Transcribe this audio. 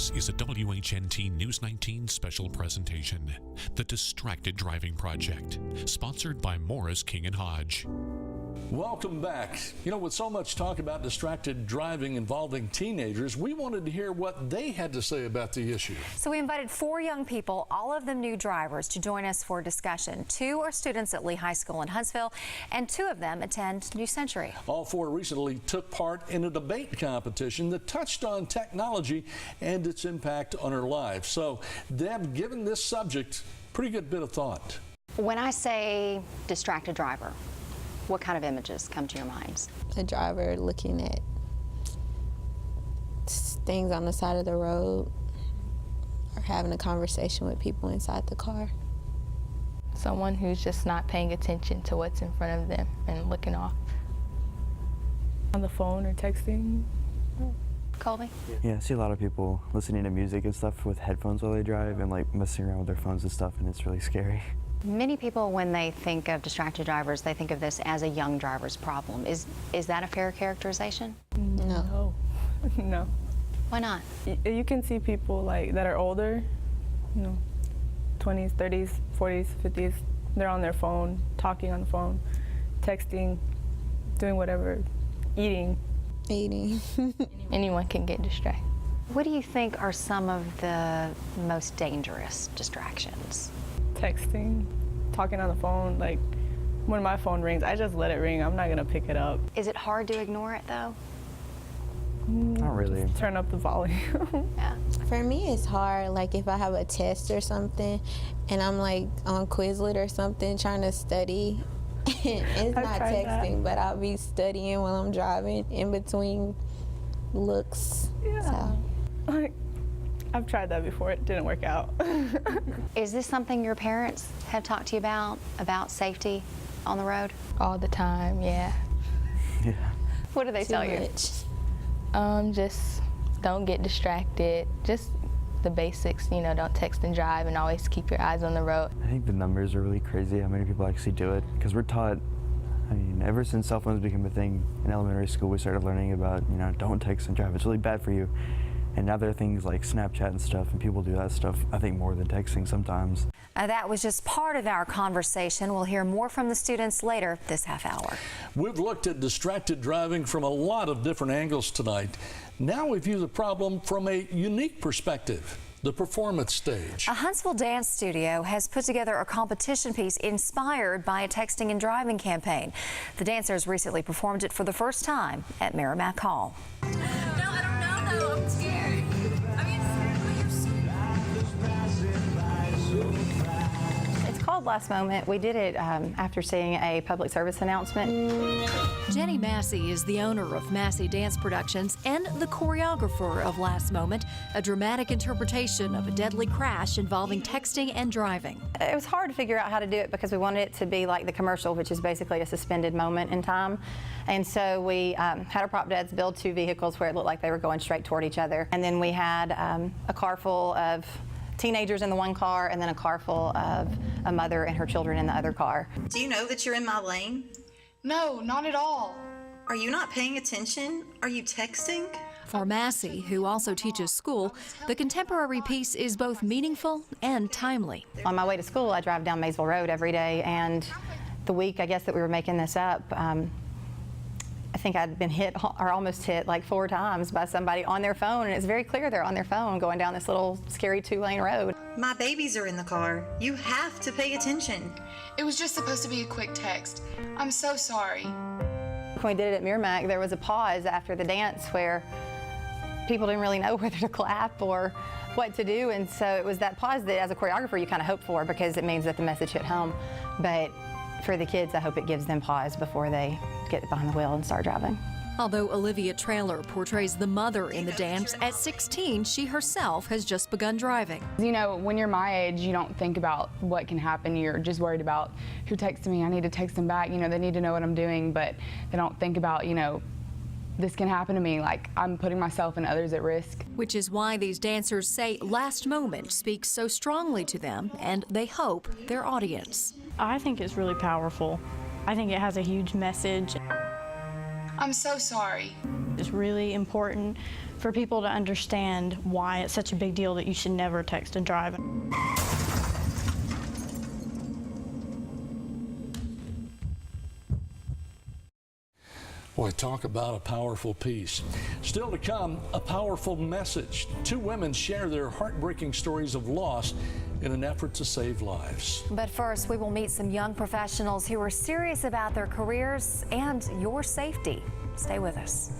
This is a WHNT News 19 special presentation, The Distracted Driving Project, sponsored by Morris, King & Hodge. Welcome back. You know, with so much talk about distracted driving involving teenagers, we wanted to hear what they had to say about the issue. So we invited 4 young people, all of them new drivers, to join us for a discussion. 2 are students at Lee High School in Huntsville, and 2 of them attend New Century. All 4 recently took part in a debate competition that touched on technology and its impact on our lives. So they've given this subject a pretty good bit of thought. When I say distracted driver, what kind of images come to your minds? A driver looking at things on the side of the road or having a conversation with people inside the car. Someone who's just not paying attention to what's in front of them and looking off. On the phone or texting. Colby? Yeah, I see a lot of people listening to music and stuff with headphones while they drive and like messing around with their phones and stuff, and it's really scary. Many people, when they think of distracted drivers, they think of this as a young driver's problem. Is that a fair characterization? No. No. Why not? You can see people like that are older, 20s, 30s, 40s, 50s. They're on their phone, talking on the phone, texting, doing whatever, eating. Anyone can get distracted. What do you think are some of the most dangerous distractions? Texting, talking on the phone. Like when my phone rings, I just let it ring. I'm not gonna pick it up. Is it hard to ignore it though? Not really. Just turn up the volume. Yeah. For me, it's hard. Like if I have a test or something and I'm like on Quizlet or something trying to study, it's I've not tried texting, but I'll be studying while I'm driving in between looks. Yeah. So. Like, I've tried that before. It didn't work out. Is this something your parents have talked to you about safety on the road? All the time, yeah. Yeah. What do they tell you? Just don't get distracted. Just the basics, don't text and drive, and always keep your eyes on the road. I think the numbers are really crazy how many people actually do it, because we're taught, ever since cell phones became a thing in elementary school, we started learning about, don't text and drive. It's really bad for you. And now there are things like Snapchat and stuff, and people do that stuff, I think, more than texting sometimes. That was just part of our conversation. We'll hear more from the students later this half hour. We've looked at distracted driving from a lot of different angles tonight. Now we view the problem from a unique perspective, the performance stage. A Huntsville dance studio has put together a competition piece inspired by a texting and driving campaign. The dancers recently performed it for the first time at Merrimack Hall. No, I don't know though. I'm scared. It's called Last Moment. We did it after seeing a public service announcement. Jenny Massey is the owner of Massey Dance Productions and the choreographer of Last Moment, a dramatic interpretation of a deadly crash involving texting and driving. It was hard to figure out how to do it because we wanted it to be like the commercial, which is basically a suspended moment in time. And so we had our prop dads build 2 vehicles where it looked like they were going straight toward each other. And then we had a car full of teenagers in the one car and then a car full of a mother and her children in the other car. Do you know that you're in my lane? No, not at all. Are you not paying attention? Are you texting? For Massey, who also teaches school, the contemporary piece is both meaningful and timely. On my way to school, I drive down Maysville Road every day, and the week, I guess, that we were making this up, I think I'd been hit or almost hit like 4 times by somebody on their phone, and it's very clear they're on their phone going down this little scary 2-lane road. My babies are in the car. You have to pay attention. It was just supposed to be a quick text. I'm so sorry. When we did it at Merrimack, there was a pause after the dance where people didn't really know whether to clap or what to do, and so it was that pause that as a choreographer you kind of hope for because it means that the message hit home. But for the kids, I hope it gives them pause before they get behind the wheel and start driving. Although Olivia Traylor portrays the mother in the dance, at 16, she herself has just begun driving. When you're my age, you don't think about what can happen. You're just worried about who texted me. I need to text them back. They need to know what I'm doing, but they don't think about, this can happen to me. Like, I'm putting myself and others at risk. Which is why these dancers say Last Moment speaks so strongly to them, and they hope their audience. I think it's really powerful. I think it has a huge message. I'm so sorry. is really important for people to understand why it's such a big deal that you should never text and drive. Boy, talk about a powerful piece. Still to come, a powerful message. Two women share their heartbreaking stories of loss in an effort to save lives. But first, we will meet some young professionals who are serious about their careers and your safety. Stay with us.